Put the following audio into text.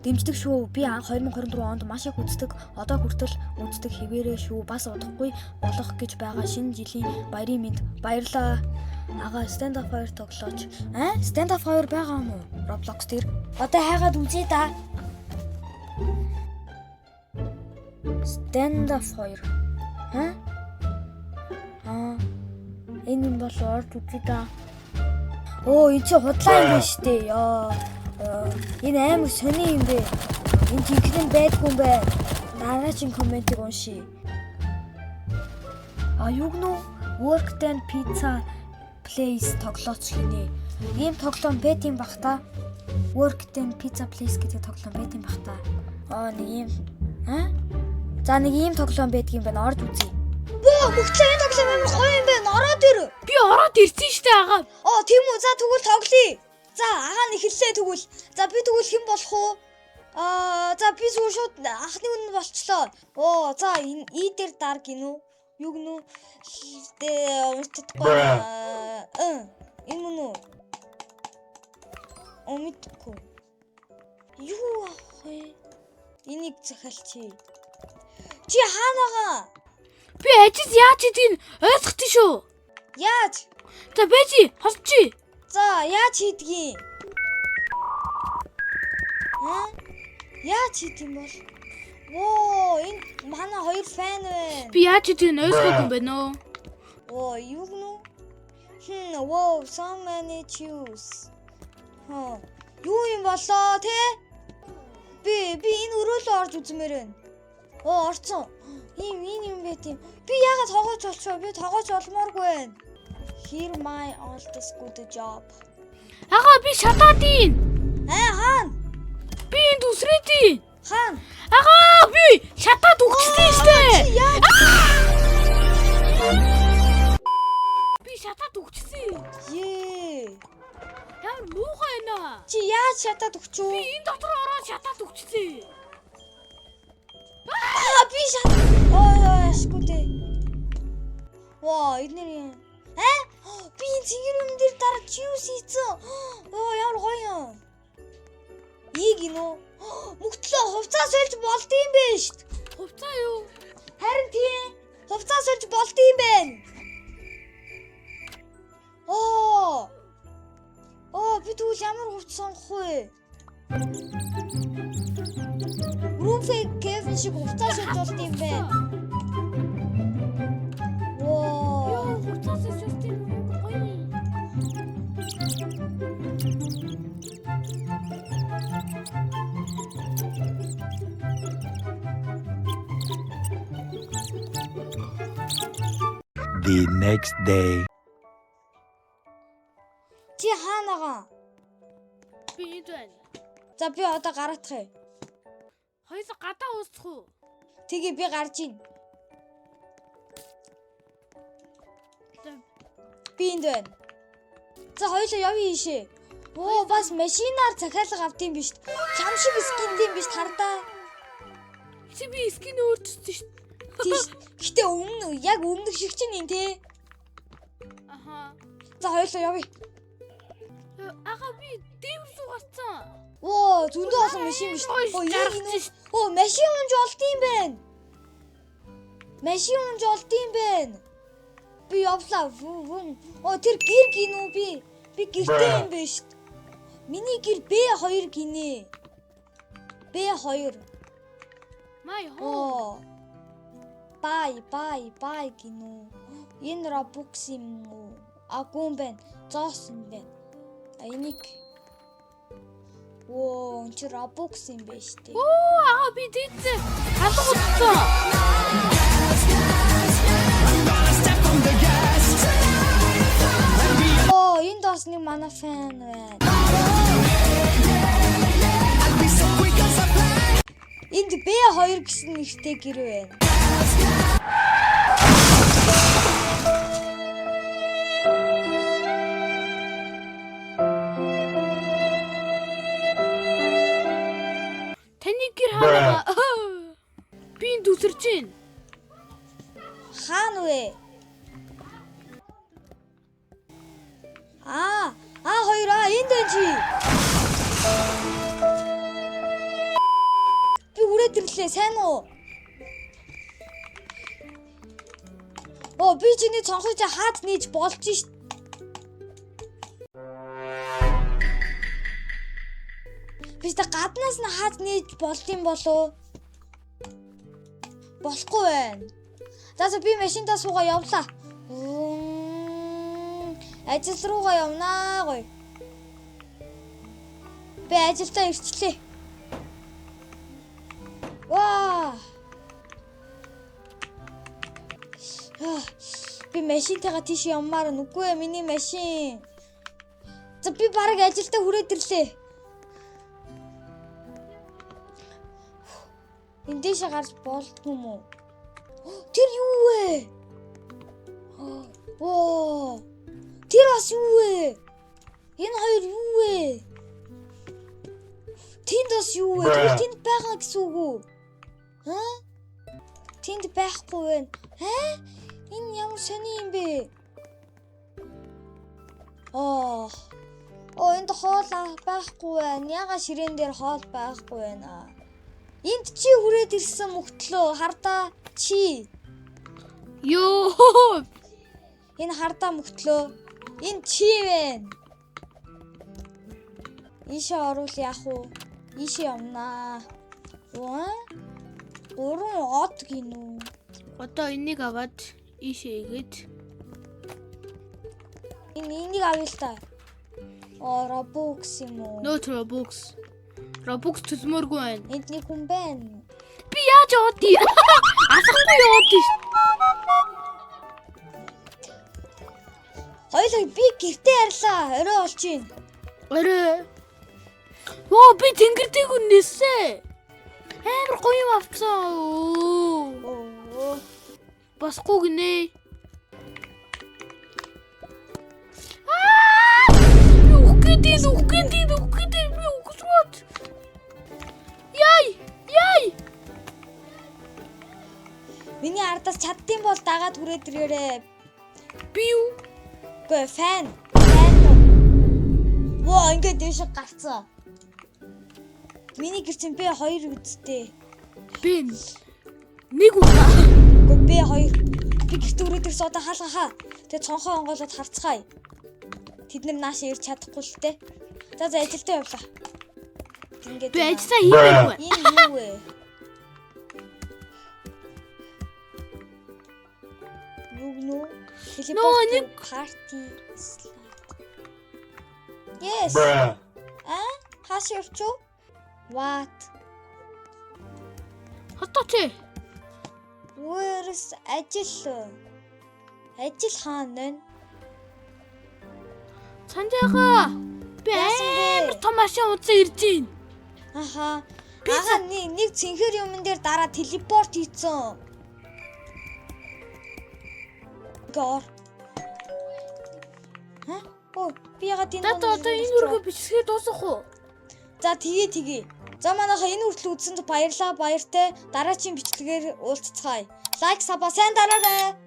Дэмждэг шүү. Би 2024 онд маш их үздэг. Одоо хүртэл үздэг хэвээрээ шүү. Бас удахгүй болох гэж байгаа шинэ жилийн баярын мэнд. Баярлаа. Ага Stand Up Fire тоглооч. Stand Up Fire байгаа юм уу? Roblox дээр. Одоо хайгаад үзье да. Stand Up Fire. Энэ юм бол орж үзье да. Оо энэ чи худлаа юм байна штэ. Яа. Энэ амар сони юм бэ. Энэ жинхэнэ байдгүй юм байна. Дараагийн комментиг уншия. Юу гэнэ? Work and Pizza Place тоглооч гинэ. Ийм тоглоом байт юм бах та. Work and Pizza Place гэдэг тоглоом байт юм бах та. Нэг ийм. За нэг ийм тоглоом байдгийн байна. Орж үзье. Мөхчлээ энэ тоглоом амар гоё юм байна. Ороод ир. Би ороод ирсэн штэ агаа. Тийм үү. За тэгвэл тоглоё. За агаа нь эхэллээ тэгвэл. За би тэгвэл хэн болох уу? За би зүгээр шууд анхны үнэ болчлоо. За энэ дээр дар гинүү. Юу гинүү? Уншчихгүй. Энэ мөн үү? Мэдгүй. Юу ах вэ? Энийг захиалчи. Чи хаанаага? Би ажил яаж хийдгийг ойлгохгүй шүү. Яаж? За бэжи, хосчи. За яаж хийдгийг? Яаж хийдэм бол? Энэ манай хоёр фэн байна. Би яаж хийдгийг ойлгохгүй юм байна уу? Юу гэнэ? So many choose. Юу юм болоо те? Би энэ өрөөлөө орж үзмээр байна. Орцсон. Ийм юм байт юм. Би яагаад тоглож болчихоо? Би тоглож олмооргүй байна. Here my oldest good job. Агаа би шатаад ийн. Хаана? Би энд үсрээд ийн. Хаана? Агаа би шатаад өгчтэй штэ. Би шатаад өгчсэн. Яа муухай наа. Чи яаж шатаад өгчөө? Би энэ дотор ороод шатаад өгчсэн. Би ашгүйтэй. Эднэр юм. Би энэ цэнгэр юм дээр дараа juice хийцэн. Ямар гоё юм. Гинөө. Мөгтлөө хувцас сольж болд юм бэ штт. Хувцас юу? Харин тийм. Хувцас сольж болд юм байна. Би тэгвэл ямар хувцас сонгох вэ? Румфэг Кевин шиг хувцас сольж болд юм байна. Хувцас сольж юм гоё. The next day. Чи хаанаага? Би энд байна. За би одоо гараадах юм. Хоёул гадаа уусах уу? Тэгээ би гарч ийн. Би энд байна. За хоёулаа явъя ийшээ. Бас машинаар захиалга авдсан биз. Чам шиг скинд юм биз хардаа. Чи би скин өөрчсөн шүү. Гэтэ яг өмнөх шиг чинь юм те. За хоёулаа явъя. Агаа би дээвэр суугацсан. Зөндөө олон машин биш. Машин унж олд юм байна. Машин унж олд юм байна. Би явлаа. Тэр гэр гинүү би. Би гэртэй юм байна шүү. Миний гэр B2 гинэ. B2. My home. Бай гинүү. Энэ Robux юм уу? Агуун байна. Зоос юм байна. Энийг энэ чи Robux юм байна шүү дээ. Агаа би дийцээ. Алга утсан. Энэ дос нэг манай фэн байна. Энд B2 гэсэн нэртэй гэр байна. Таны гэр хаана? Би энд үсэрч байна. Хаана вэ? хоёр энд байна чи. дээ, сайн уу? Оо, би чиний цонхыг хаад нээж болж шít. Би та гаднаас нь хаад нээж болд юм болоо? Болохгүй байна. За би машинтаа суугаа явлаа. Ажил руугаа явнаа гоё. Би ажилдаа ирчлээ. Ваа! Би машинтайгаа тийш явмаар нүггүй миний машин. За би бараг ажилдаа хүрээд ирлээ. Эндээш гарч болдгүй юм уу? Тэр юу вэ? Оо! Тэр бас юу вэ? Энэ хоёр юу вэ? Тэнд бас юу вэ? Тэр тэнд байгаа гэсэн үг үү? Тэнд байхгүй байна. Энэ ямар сони юм бэ? Энд хоол байхгүй байна. Яга ширээн дээр хоол байхгүй байна. Энд чи хүрээд ирсэн мөхтлөө хардаа чи. Йоо. Энэ хардаа мөхтлөө. Энэ чи вэ? Ийшээ оруул яах вэ? Ийшээ явнаа. Уран од гинүү. Одоо энийг аваад ийшээ игээд. Энийг авъя л та. Robux юм уу? No Robux. Robux төсмөргүй байна. Энд нэг хүн байна. Би яаж яваад юм? Асахгүй яваад ш. Хоёлаа би гэртээ ярьлаа. Орой болж байна. Орой. Воо би тэнгэр дэг үнээсээ. Амар гоё юм авцсан. Басгүй гинэ. Үхгэдээ би үхсрот. Яй. Миний ардаас чаддсан бол дагаад хүрээд ирээрээ. Би юу? Гэ фэн. Воо ингээд дэш гарцсан. Миний гэрчэн би 2 үсттэй. Би нэг удаа. Гэ би 2. Би гэртээ хүрээд ирсэн одоо хаалгахаа. Тэгээ цонхоо онгоолоод харцгаая. Тэд нар нааш ирч чадахгүй л те. За ажилдаа явлаа. Ингээд би ажиллаа хийгээгүй. Энэ юу вэ? Нүг телепорт парти слайд. Yes. Хаш явчих. What? Хотооч. Where's ажил? Ажил хаана вэ? Санжаага. Би амар том машин удаа ирж байна. Аха. Нэг цэнхэр юмн дээр дараа телепорт хийцэн. Гор. Би ягаад энэ одоо энэ үргээ бичсгээ дуусах уу? За тгий. За манайха энэ хүртэл үзсэнд баярлаа. Баяртай. Дараагийн бичлэгээр уулзцгаая. Лайк саба сайн дараарай.